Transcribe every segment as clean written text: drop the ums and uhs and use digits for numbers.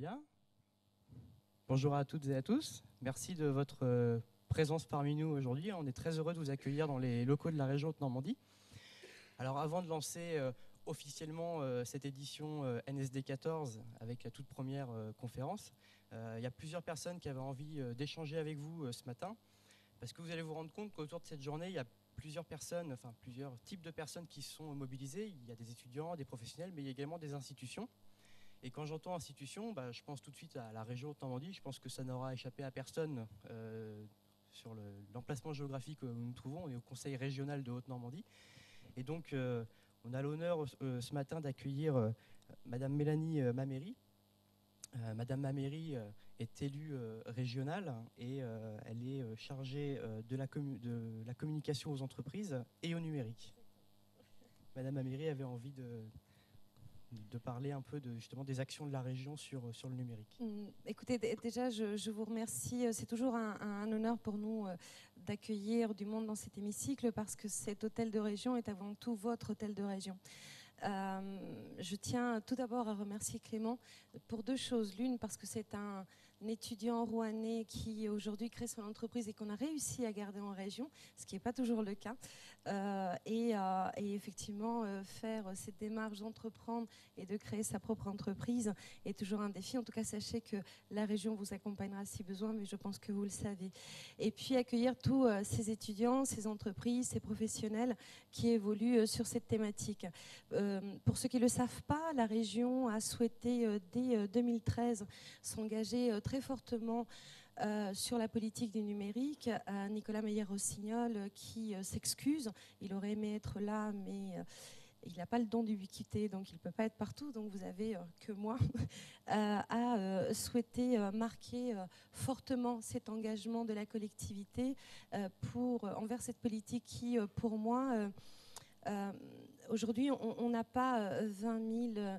Bien. Bonjour à toutes et à tous. Merci de votre présence parmi nous aujourd'hui. On est très heureux de vous accueillir dans les locaux de la région Haute-Normandie. Alors avant de lancer officiellement cette édition NSD 14 avec la toute première conférence, il y a plusieurs personnes qui avaient envie d'échanger avec vous ce matin, parce que vous allez vous rendre compte qu'autour de cette journée, il y a plusieurs personnes, enfin plusieurs types de personnes qui sont mobilisées. Il y a des étudiants, des professionnels, mais il y a également des institutions. Et quand j'entends institution, je pense tout de suite à la région Haute-Normandie. Je pense que ça n'aura échappé à personne sur l'emplacement géographique où nous nous trouvons. On est au Conseil régional de Haute-Normandie. Et donc, on a l'honneur ce matin d'accueillir Madame Mélanie Maméry. Madame Maméry est élue régionale et elle est chargée de la communication aux entreprises et au numérique. Madame Maméry avait envie de parler un peu justement des actions de la région sur le numérique. Écoutez, déjà, je vous remercie. C'est toujours un honneur pour nous d'accueillir du monde dans cet hémicycle parce que cet hôtel de région est avant tout votre hôtel de région. Je tiens tout d'abord à remercier Clément pour deux choses. L'une, parce que c'est un étudiant rouennais qui aujourd'hui crée son entreprise et qu'on a réussi à garder en région, ce qui n'est pas toujours le cas. Et effectivement, faire cette démarche d'entreprendre et de créer sa propre entreprise est toujours un défi. En tout cas, sachez que la région vous accompagnera si besoin, mais je pense que vous le savez. Et puis accueillir tous ces étudiants, ces entreprises, ces professionnels qui évoluent sur cette thématique. Pour ceux qui ne le savent pas, la région a souhaité dès 2013 s'engager très fortement sur la politique du numérique. Nicolas Meyer-Rossignol qui s'excuse, il aurait aimé être là, mais il n'a pas le don d'ubiquité, donc il ne peut pas être partout, donc vous avez que moi, a souhaité marquer fortement cet engagement de la collectivité envers cette politique qui, pour moi, aujourd'hui, on n'a pas 20 000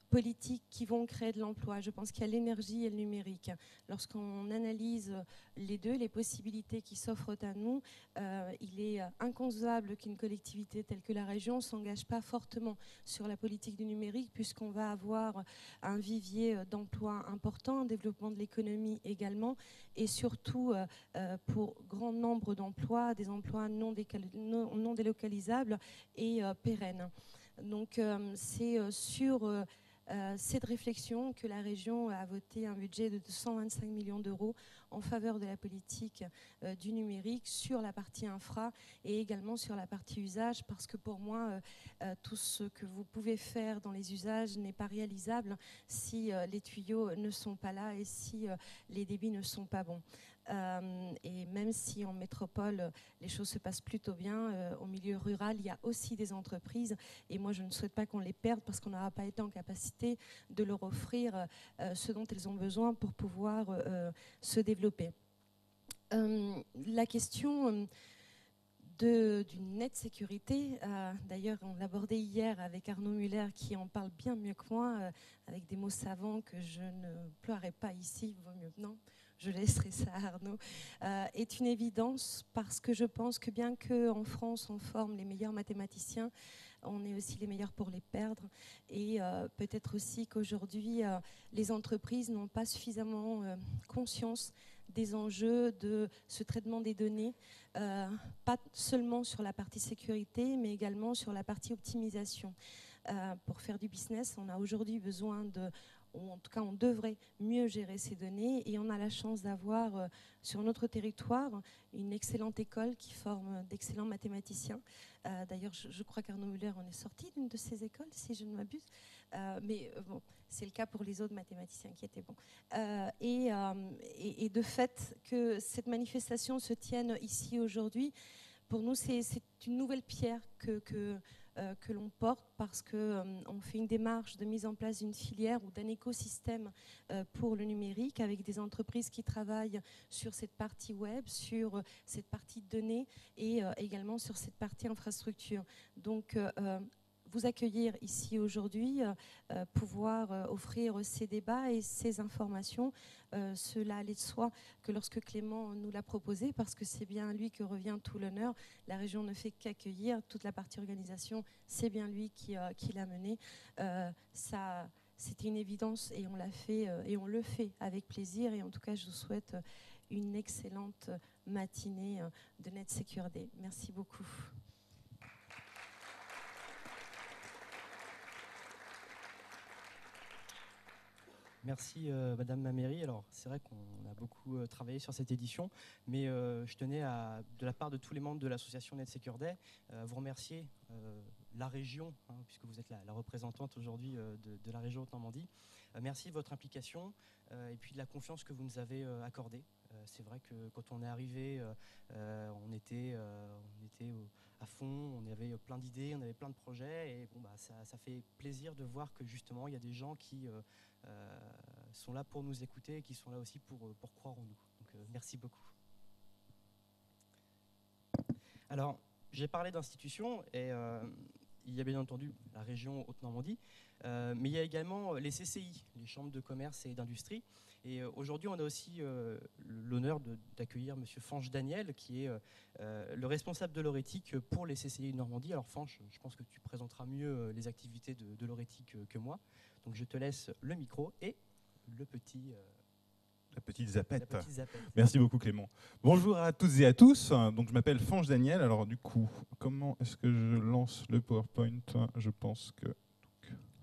politiques qui vont créer de l'emploi. Je pense qu'il y a l'énergie et le numérique. Lorsqu'on analyse les deux, les possibilités qui s'offrent à nous, il est inconcevable qu'une collectivité telle que la région ne s'engage pas fortement sur la politique du numérique, puisqu'on va avoir un vivier d'emplois important, un développement de l'économie également, et surtout pour grand nombre d'emplois, des emplois non délocalisables et pérennes. Donc c'est sur cette réflexion que la région a voté un budget de 125 millions d'euros en faveur de la politique du numérique sur la partie infra et également sur la partie usage, parce que pour moi, tout ce que vous pouvez faire dans les usages n'est pas réalisable si les tuyaux ne sont pas là et si les débits ne sont pas bons. Et même si en métropole, les choses se passent plutôt bien, au milieu rural, il y a aussi des entreprises et moi, je ne souhaite pas qu'on les perde parce qu'on n'aura pas été en capacité de leur offrir ce dont elles ont besoin pour pouvoir se développer. La question d'une nette sécurité, d'ailleurs on l'abordait hier avec Arnaud Muller qui en parle bien mieux que moi, avec des mots savants que je ne pleurrai pas ici, vaut mieux non, je laisserai ça à Arnaud, est une évidence parce que je pense que bien qu'en France on forme les meilleurs mathématiciens, on est aussi les meilleurs pour les perdre et peut-être aussi qu'aujourd'hui les entreprises n'ont pas suffisamment conscience des enjeux de ce traitement des données, pas seulement sur la partie sécurité, mais également sur la partie optimisation. Pour faire du business, on a aujourd'hui besoin en tout cas on devrait mieux gérer ces données et on a la chance d'avoir sur notre territoire une excellente école qui forme d'excellents mathématiciens. D'ailleurs, je crois qu'Arnaud Muller en est sorti d'une de ces écoles, si je ne m'abuse. Mais bon, c'est le cas pour les autres mathématiciens qui étaient bons. Et de fait, que cette manifestation se tienne ici aujourd'hui, pour nous, c'est une nouvelle pierre que l'on porte parce qu'on fait une démarche de mise en place d'une filière ou d'un écosystème pour le numérique avec des entreprises qui travaillent sur cette partie web, sur cette partie données et également sur cette partie infrastructure. Donc, vous accueillir ici aujourd'hui, pouvoir offrir ces débats et ces informations, cela allait de soi que lorsque Clément nous l'a proposé, parce que c'est bien à lui que revient tout l'honneur, la région ne fait qu'accueillir toute la partie organisation, c'est bien lui qui l'a mené. Ça c'était une évidence et on l'a fait et on le fait avec plaisir. Et en tout cas, je vous souhaite une excellente matinée de NetSecure Day. Merci beaucoup. Merci Madame Maméry. Alors c'est vrai qu'on a beaucoup travaillé sur cette édition, mais je tenais de la part de tous les membres de l'association NetSecure Day, à vous remercier la région, puisque vous êtes la représentante aujourd'hui de la région Haute-Normandie. Merci de votre implication et puis de la confiance que vous nous avez accordée. C'est vrai que quand on est arrivé, on était à fond, on avait plein d'idées, on avait plein de projets, et bon, ça fait plaisir de voir que justement il y a des gens qui sont là pour nous écouter et qui sont là aussi pour croire en nous. Donc merci beaucoup. Alors, j'ai parlé d'institutions et il y a bien entendu la région Haute-Normandie, mais il y a également les CCI, les chambres de commerce et d'industrie. Et aujourd'hui, on a aussi l'honneur d'accueillir M. Fanche Daniel, qui est le responsable de l'Orétique pour les CCI de Normandie. Alors Fanche, je pense que tu présenteras mieux les activités de l'Orétique que moi. Donc je te laisse le micro et le petit... La petite zapette. La petite zapette. Merci beaucoup Clément. Bonjour à toutes et à tous. Donc je m'appelle Fanche Daniel. Alors du coup, comment est-ce que je lance le PowerPoint? Je pense que...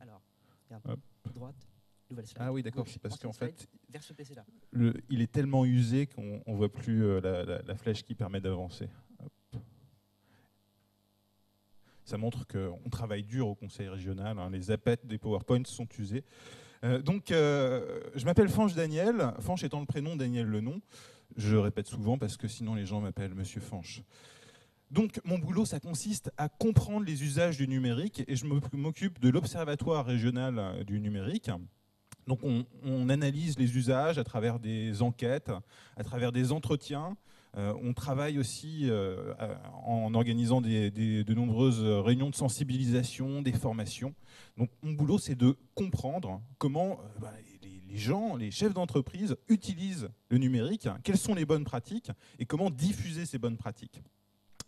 Alors, regarde, droite, nouvelle slide. Ah oui, d'accord, Gauche, c'est parce qu'en ancienne fait, slide, vers ce PC-là. il est tellement usé qu'on ne voit plus la flèche qui permet d'avancer. Ça montre qu'on travaille dur au conseil régional. Les zapettes des PowerPoints sont usés. Je m'appelle Fanche Daniel. Fanche étant le prénom, Daniel le nom. Je répète souvent parce que sinon les gens m'appellent Monsieur Fanche. Donc mon boulot, ça consiste à comprendre les usages du numérique et je m'occupe de l'Observatoire régional du numérique. Donc on analyse les usages à travers des enquêtes, à travers des entretiens. On travaille aussi en organisant de nombreuses réunions de sensibilisation, des formations. Donc mon boulot, c'est de comprendre comment les gens, les chefs d'entreprise utilisent le numérique, quelles sont les bonnes pratiques et comment diffuser ces bonnes pratiques.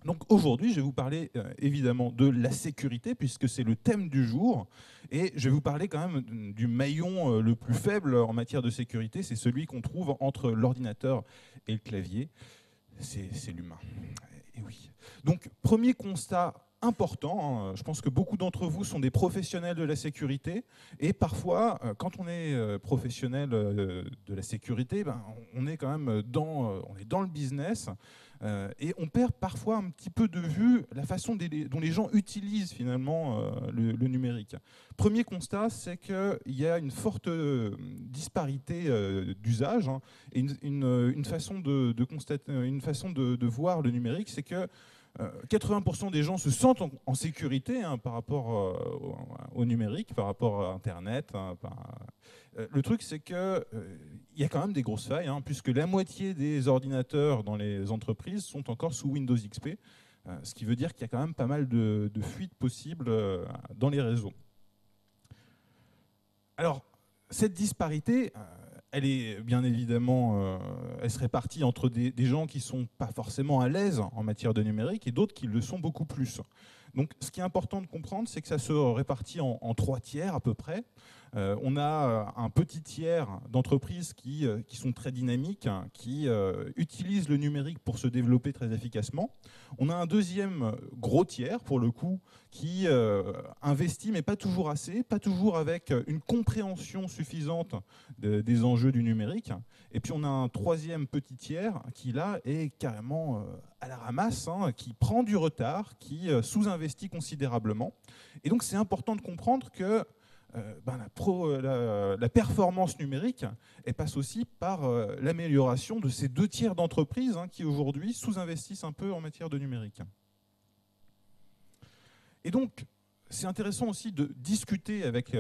Donc aujourd'hui, je vais vous parler évidemment de la sécurité, puisque c'est le thème du jour. Et je vais vous parler quand même du maillon le plus faible en matière de sécurité. C'est celui qu'on trouve entre l'ordinateur et le clavier. C'est l'humain. Et oui. Donc, premier constat important, je pense que beaucoup d'entre vous sont des professionnels de la sécurité. Et parfois, quand on est professionnel de la sécurité, on est quand même dans le business. Et on perd parfois un petit peu de vue la façon dont les gens utilisent finalement le numérique. Premier constat, c'est qu'il y a une forte disparité d'usage et une façon de voir le numérique, c'est que 80% des gens se sentent en sécurité par rapport au numérique, par rapport à Internet. Le truc, c'est qu'il y a quand même des grosses failles, puisque la moitié des ordinateurs dans les entreprises sont encore sous Windows XP, ce qui veut dire qu'il y a quand même pas mal de fuites possibles dans les réseaux. Alors, cette disparité, elle est bien évidemment, elle se répartit entre des gens qui ne sont pas forcément à l'aise en matière de numérique et d'autres qui le sont beaucoup plus. Donc ce qui est important de comprendre, c'est que ça se répartit en 3 tiers à peu près. On a un petit tiers d'entreprises qui sont très dynamiques, qui utilisent le numérique pour se développer très efficacement. On a un deuxième gros tiers, pour le coup, qui investit, mais pas toujours assez, pas toujours avec une compréhension suffisante des enjeux du numérique. Et puis on a un troisième petit tiers qui, là, est carrément à la ramasse, qui prend du retard, qui sous-investit considérablement. Et donc c'est important de comprendre que la performance numérique, elle passe aussi par l'amélioration de ces 2 tiers d'entreprises qui aujourd'hui sous-investissent un peu en matière de numérique. Et donc, c'est intéressant aussi de discuter avec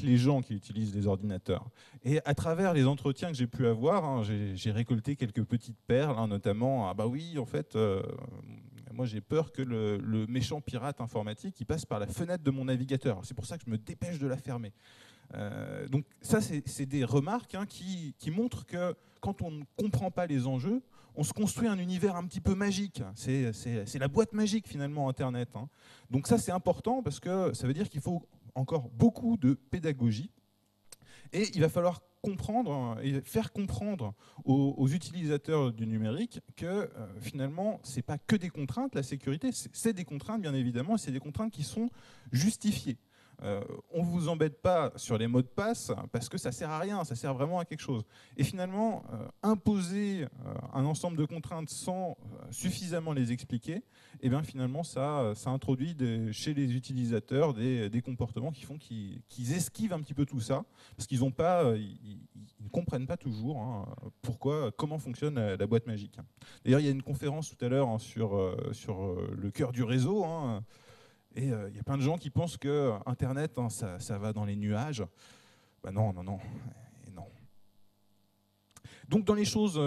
les gens qui utilisent les ordinateurs. Et à travers les entretiens que j'ai pu avoir, j'ai récolté quelques petites perles, notamment, oui, en fait, moi j'ai peur que le méchant pirate informatique il passe par la fenêtre de mon navigateur. C'est pour ça que je me dépêche de la fermer. Donc ça, c'est des remarques qui montrent que quand on ne comprend pas les enjeux, on se construit un univers un petit peu magique. C'est la boîte magique finalement Internet. Donc ça c'est important parce que ça veut dire qu'il faut encore beaucoup de pédagogie Et il va falloir comprendre et faire comprendre aux utilisateurs du numérique que finalement, ce n'est pas que des contraintes, la sécurité, c'est des contraintes bien évidemment, et c'est des contraintes qui sont justifiées. On ne vous embête pas sur les mots de passe parce que ça ne sert à rien, ça sert vraiment à quelque chose. Et finalement, imposer un ensemble de contraintes sans suffisamment les expliquer, eh bien finalement ça introduit chez les utilisateurs des comportements qui font qu'ils esquivent un petit peu tout ça, parce qu'ils ne comprennent pas toujours comment fonctionne la boîte magique. D'ailleurs, il y a une conférence tout à l'heure sur le cœur du réseau, et il y a plein de gens qui pensent que Internet, ça va dans les nuages. Ben non. Et non. Donc dans les choses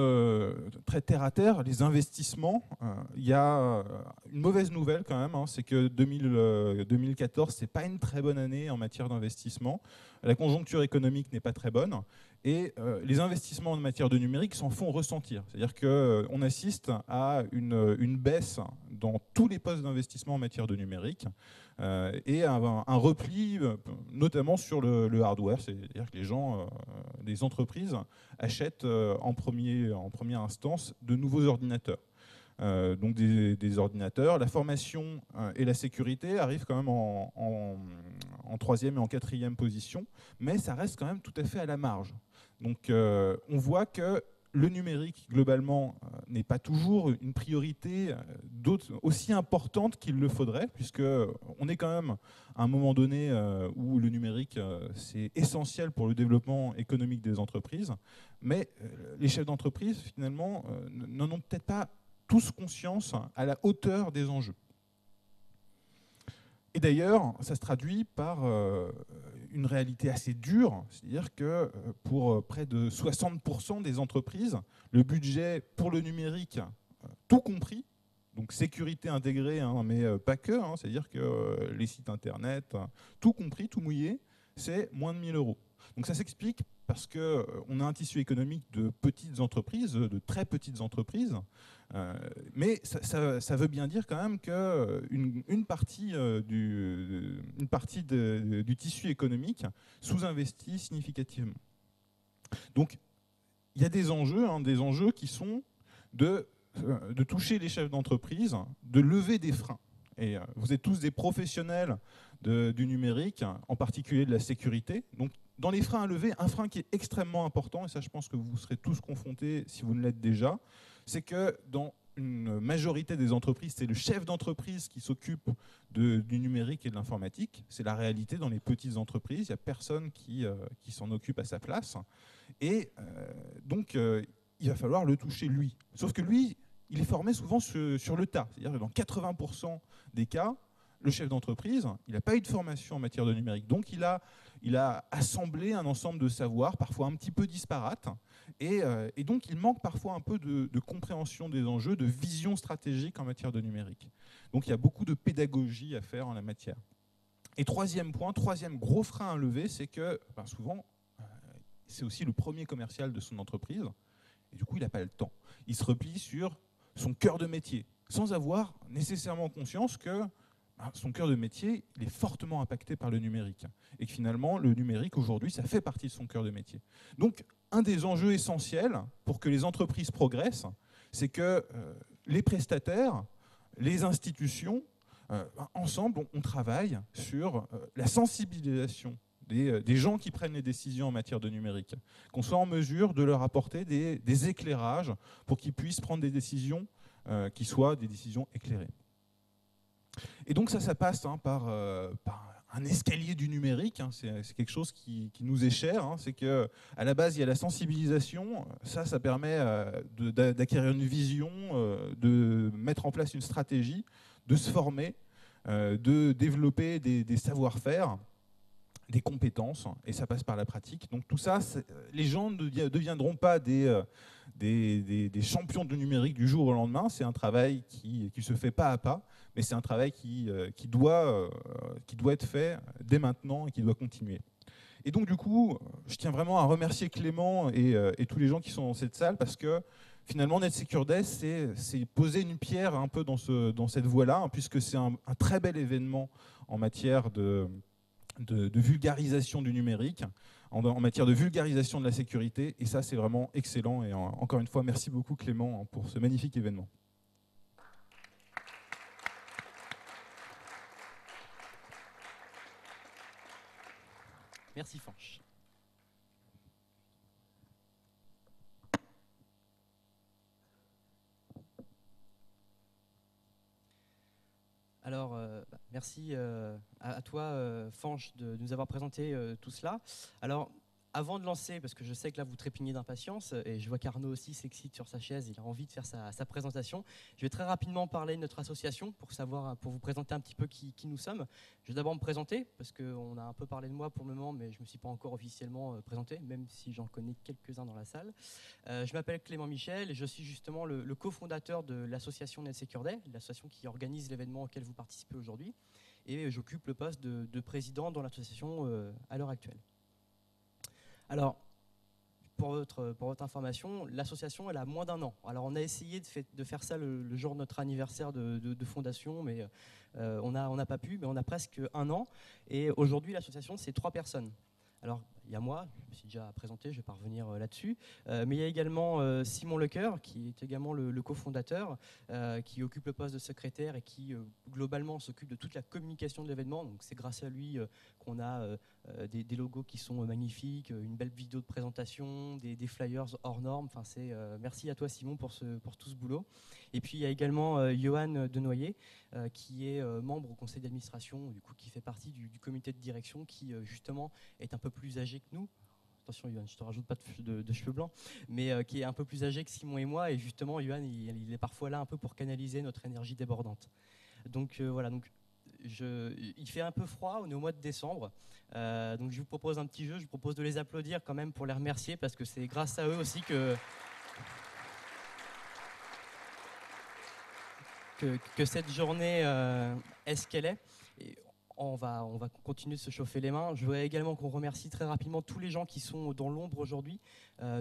très terre à terre, les investissements, il y a une mauvaise nouvelle quand même, c'est que 2014, c'est pas une très bonne année en matière d'investissement. La conjoncture économique n'est pas très bonne et les investissements en matière de numérique s'en font ressentir. C'est-à-dire qu'on assiste à une baisse dans tous les postes d'investissement en matière de numérique et un repli notamment sur le hardware, c'est-à-dire que les entreprises achètent en première instance de nouveaux ordinateurs. Donc des ordinateurs. La formation et la sécurité arrivent quand même en troisième et en quatrième position, mais ça reste quand même tout à fait à la marge. Donc on voit que le numérique, globalement, n'est pas toujours une priorité aussi importante qu'il le faudrait, puisqu'on est quand même à un moment donné où le numérique, c'est essentiel pour le développement économique des entreprises, mais les chefs d'entreprise, finalement, n'en ont peut-être pas tous conscience à la hauteur des enjeux. Et d'ailleurs, ça se traduit par une réalité assez dure, c'est-à-dire que pour près de 60% des entreprises, le budget pour le numérique, tout compris, donc sécurité intégrée, mais pas que, c'est-à-dire que les sites internet, tout compris, tout mouillé, c'est moins de 1 000 €. Donc ça s'explique parce qu'on a un tissu économique de petites entreprises, de très petites entreprises, mais ça veut bien dire quand même qu'une partie du tissu économique sous-investit significativement. Donc il y a des enjeux qui sont de toucher les chefs d'entreprise, de lever des freins. Et vous êtes tous des professionnels du numérique, en particulier de la sécurité. Donc, dans les freins à lever, un frein qui est extrêmement important, et ça je pense que vous serez tous confrontés si vous ne l'êtes déjà, c'est que dans une majorité des entreprises, c'est le chef d'entreprise qui s'occupe du numérique et de l'informatique. C'est la réalité dans les petites entreprises, il n'y a personne qui s'en occupe à sa place. Et donc, il va falloir le toucher lui. Sauf que lui, il est formé souvent sur le tas. C'est-à-dire que dans 80% des cas, le chef d'entreprise, il n'a pas eu de formation en matière de numérique. Donc, il a assemblé un ensemble de savoirs, parfois un petit peu disparates. Et donc, il manque parfois un peu de compréhension des enjeux, de vision stratégique en matière de numérique. Donc, il y a beaucoup de pédagogie à faire en la matière. Et troisième gros frein à lever, c'est que souvent, c'est aussi le premier commercial de son entreprise. Et du coup, il n'a pas le temps. Il se replie sur son cœur de métier, sans avoir nécessairement conscience que son cœur de métier, il est fortement impacté par le numérique. Et que finalement, le numérique, aujourd'hui, ça fait partie de son cœur de métier. Donc, un des enjeux essentiels pour que les entreprises progressent, c'est que les prestataires, les institutions, ensemble, on travaille sur la sensibilisation des gens qui prennent les décisions en matière de numérique, qu'on soit en mesure de leur apporter des éclairages pour qu'ils puissent prendre des décisions qui soient des décisions éclairées. Et donc ça passe par un escalier du numérique, c'est quelque chose qui nous est cher, c'est qu'à la base il y a la sensibilisation, ça permet d'acquérir une vision, de mettre en place une stratégie, de se former, de développer des savoir-faire, des compétences, et ça passe par la pratique. Donc tout ça, les gens ne deviendront pas des champions du numérique du jour au lendemain, c'est un travail qui se fait pas à pas, mais c'est un travail qui doit être fait dès maintenant et qui doit continuer. Et donc du coup, je tiens vraiment à remercier Clément et tous les gens qui sont dans cette salle, parce que finalement NetSecureDesk, c'est poser une pierre un peu dans cette voie-là, puisque c'est un très bel événement en matière de de vulgarisation du numérique, en matière de vulgarisation de la sécurité. Et ça, c'est vraiment excellent. Et encore une fois, merci beaucoup Clément pour ce magnifique événement. Merci Fanch. Alors, merci à toi, Fanch, de nous avoir présenté tout cela. Alors, avant de lancer, parce que je sais que là vous trépignez d'impatience, et je vois qu'Arnaud aussi s'excite sur sa chaise, il a envie de faire sa présentation. Je vais très rapidement parler de notre association pour vous présenter un petit peu qui nous sommes. Je vais d'abord me présenter, parce qu'on a un peu parlé de moi pour le moment, mais je ne me suis pas encore officiellement présenté, même si j'en connais quelques-uns dans la salle. Je m'appelle Clément Michel et je suis justement le cofondateur de l'association NetSecure Day, l'association qui organise l'événement auquel vous participez aujourd'hui. Et j'occupe le poste de président dans l'association à l'heure actuelle. Alors, pour votre information, l'association elle a moins d'1 an. Alors on a essayé de faire ça le jour de notre anniversaire de fondation, mais on n'a pas pu, mais on a presque 1 an. Et aujourd'hui, l'association, c'est 3 personnes. Alors, il y a moi, je me suis déjà présenté, je ne vais pas revenir là-dessus, mais il y a également Simon Lecoeur, qui est également le cofondateur, qui occupe le poste de secrétaire et qui, globalement, s'occupe de toute la communication de l'événement. Donc, c'est grâce à lui qu'on a des logos qui sont magnifiques, une belle vidéo de présentation, des flyers hors normes. Enfin, merci à toi, Simon, pour tout ce boulot. Et puis, il y a également Johan Denoyer, qui est membre au conseil d'administration, du coup, qui fait partie du comité de direction, qui, justement, est un peu plus âgé que nous. Attention, Johan, je ne te rajoute pas de cheveux blancs, mais qui est un peu plus âgé que Simon et moi. Et justement, Johan, il est parfois là un peu pour canaliser notre énergie débordante. Donc voilà, il fait un peu froid, on est au mois de décembre. Donc je vous propose un petit jeu, je vous propose de les applaudir quand même pour les remercier, parce que c'est grâce à eux aussi que cette journée est ce qu'elle est. Et on va continuer de se chauffer les mains. Je voudrais également qu'on remercie très rapidement tous les gens qui sont dans l'ombre aujourd'hui,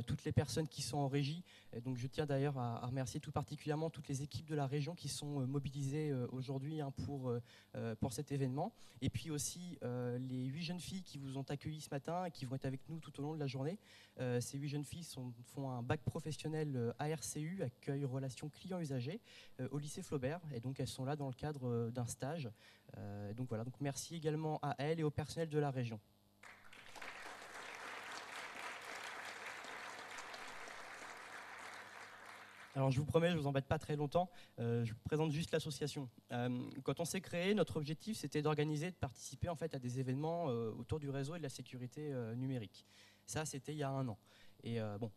toutes les personnes qui sont en régie. Et donc je tiens d'ailleurs à remercier tout particulièrement toutes les équipes de la région qui sont mobilisées aujourd'hui pour cet événement. Et puis aussi les 8 jeunes filles qui vous ont accueillis ce matin et qui vont être avec nous tout au long de la journée. Ces 8 jeunes filles font un bac professionnel ARCU, accueil relations clients-usagers, au lycée Flaubert. Et donc elles sont là dans le cadre d'un stage. Donc voilà, donc merci également à elles et au personnel de la région. Alors je vous promets, je ne vous embête pas très longtemps, je vous présente juste l'association. Quand on s'est créé, notre objectif c'était d'organiser, de participer en fait à des événements autour du réseau et de la sécurité numérique. Ça c'était il y a 1 an. Et bon,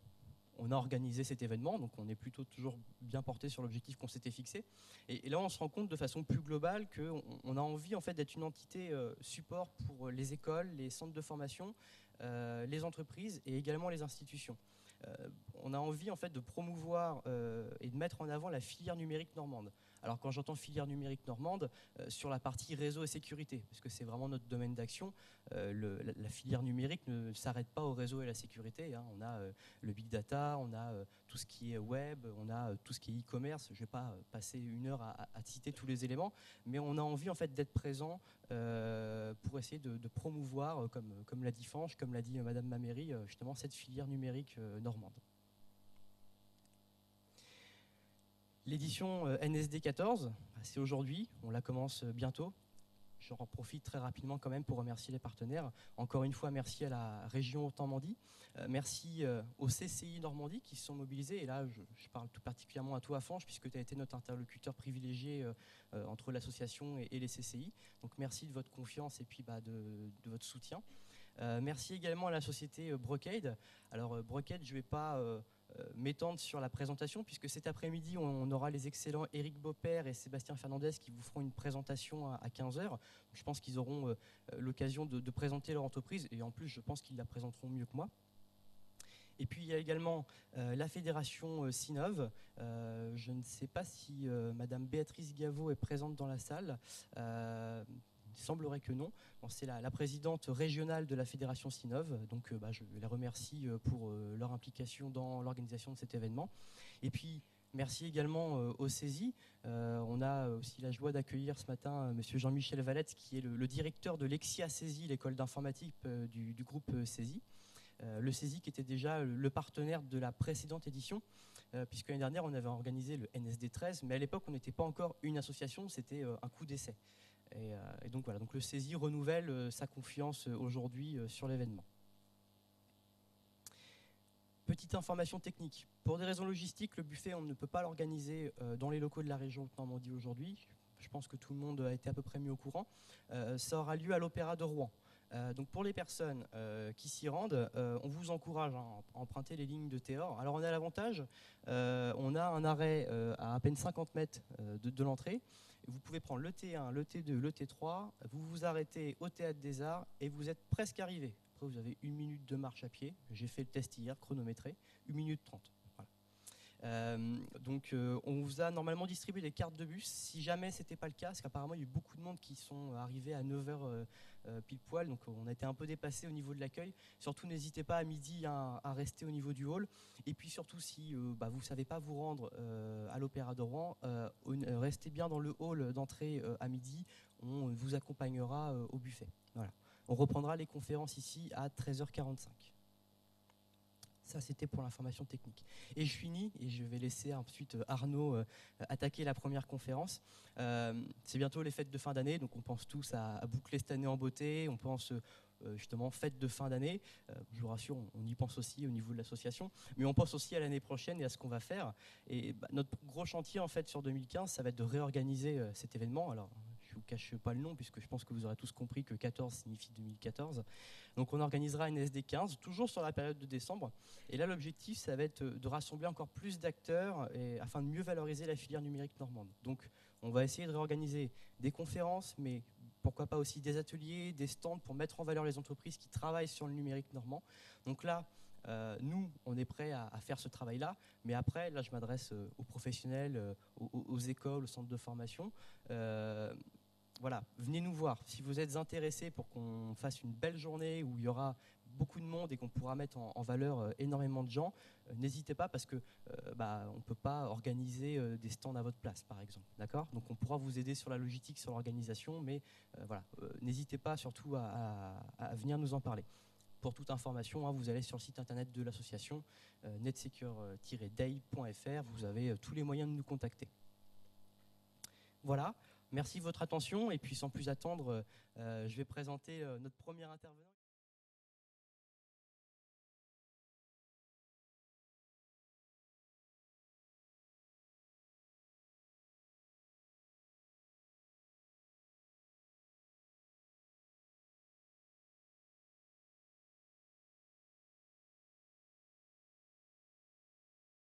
on a organisé cet événement, donc on est plutôt toujours bien porté sur l'objectif qu'on s'était fixé. Et là, on se rend compte de façon plus globale qu'on a envie en fait, d'être une entité support pour les écoles, les centres de formation, les entreprises et également les institutions. On a envie en fait, de promouvoir et de mettre en avant la filière numérique normande. Alors quand j'entends filière numérique normande, sur la partie réseau et sécurité, parce que c'est vraiment notre domaine d'action, la filière numérique ne s'arrête pas au réseau et à la sécurité. Hein. On a le big data, on a tout ce qui est web, on a tout ce qui est e-commerce. Je ne vais pas passer 1 heure à citer tous les éléments, mais on a envie en fait, d'être présent pour essayer de promouvoir, comme l'a dit Fanch, comme l'a dit Madame Maméry, justement cette filière numérique normande. L'édition NSD 14, c'est aujourd'hui, on la commence bientôt. J'en profite très rapidement quand même pour remercier les partenaires. Encore une fois, merci à la région Normandie. Merci au CCI Normandie qui se sont mobilisés. Et là, je parle tout particulièrement à toi, Fanch, puisque tu as été notre interlocuteur privilégié entre l'association et les CCI. Donc merci de votre confiance et puis de votre soutien. Merci également à la société Brocade. Alors Brocade, je ne vais pas m'étendre sur la présentation, puisque cet après-midi, on aura les excellents Éric Beaupère et Sébastien Fernandez qui vous feront une présentation à 15h. Je pense qu'ils auront l'occasion de présenter leur entreprise, et en plus, je pense qu'ils la présenteront mieux que moi. Et puis, il y a également la fédération Sinov. Je ne sais pas si Madame Béatrice Gaveau est présente dans la salle. Il semblerait que non. Bon, c'est la présidente régionale de la fédération Sinov, donc je les remercie pour leur implication dans l'organisation de cet événement. Et puis Merci également au CESI. On a aussi la joie d'accueillir ce matin Monsieur Jean-Michel Valette, qui est le directeur de l'EXIA CESI, l'école d'informatique du groupe CESI. Le CESI qui était déjà le partenaire de la précédente édition, puisque l'année dernière on avait organisé le NSD 13, mais à l'époque on n'était pas encore une association, c'était un coup d'essai. Et donc voilà, donc le CESI renouvelle sa confiance aujourd'hui sur l'événement. Petite information technique. Pour des raisons logistiques, le buffet, on ne peut pas l'organiser dans les locaux de la région Normandie aujourd'hui. Je pense que tout le monde a été à peu près mis au courant. Ça aura lieu à l'Opéra de Rouen. Donc pour les personnes qui s'y rendent, on vous encourage à emprunter les lignes de Théor. Alors on a l'avantage, on a un arrêt à peine 50 mètres de l'entrée. Vous pouvez prendre le T1, le T2, le T3, vous vous arrêtez au Théâtre des Arts et vous êtes presque arrivé. Après vous avez 1 minute de marche à pied. J'ai fait le test hier, chronométré, 1 minute 30. Voilà. Donc on vous a normalement distribué des cartes de bus. Si jamais ce n'était pas le cas, parce qu'apparemment il y a eu beaucoup de monde qui sont arrivés à 9h pile poil, donc on a été un peu dépassé au niveau de l'accueil. Surtout n'hésitez pas à midi à rester au niveau du hall. Et puis surtout si vous ne savez pas vous rendre à l'Opéra de Rouen, restez bien dans le hall d'entrée à midi, on vous accompagnera au buffet. Voilà. On reprendra les conférences ici à 13h45. Ça, c'était pour l'information technique. Et je finis, et je vais laisser ensuite Arnaud attaquer la première conférence. C'est bientôt les fêtes de fin d'année, donc on pense tous à boucler cette année en beauté. On pense justement fêtes de fin d'année. Je vous rassure, on y pense aussi au niveau de l'association. Mais on pense aussi à l'année prochaine et à ce qu'on va faire. Et notre gros chantier, en fait, sur 2015, ça va être de réorganiser cet événement. Alors, je ne vous cache pas le nom, puisque je pense que vous aurez tous compris que 14 signifie 2014. Donc on organisera une SD 15, toujours sur la période de décembre. Et là, l'objectif, ça va être de rassembler encore plus d'acteurs afin de mieux valoriser la filière numérique normande. Donc on va essayer de réorganiser des conférences, mais pourquoi pas aussi des ateliers, des stands pour mettre en valeur les entreprises qui travaillent sur le numérique normand. Donc là, nous, on est prêts à faire ce travail-là, mais après, là, je m'adresse aux professionnels, aux écoles, aux centres de formation. Voilà, venez nous voir. Si vous êtes intéressés pour qu'on fasse une belle journée où il y aura beaucoup de monde et qu'on pourra mettre en valeur énormément de gens, n'hésitez pas parce que on ne peut pas organiser des stands à votre place, par exemple. D'accord ? Donc on pourra vous aider sur la logistique, sur l'organisation, mais voilà, n'hésitez pas surtout à venir nous en parler. Pour toute information, vous allez sur le site internet de l'association netsecure-day.fr. Vous avez tous les moyens de nous contacter. Voilà. Merci de votre attention et puis sans plus attendre, je vais présenter notre premier intervenant.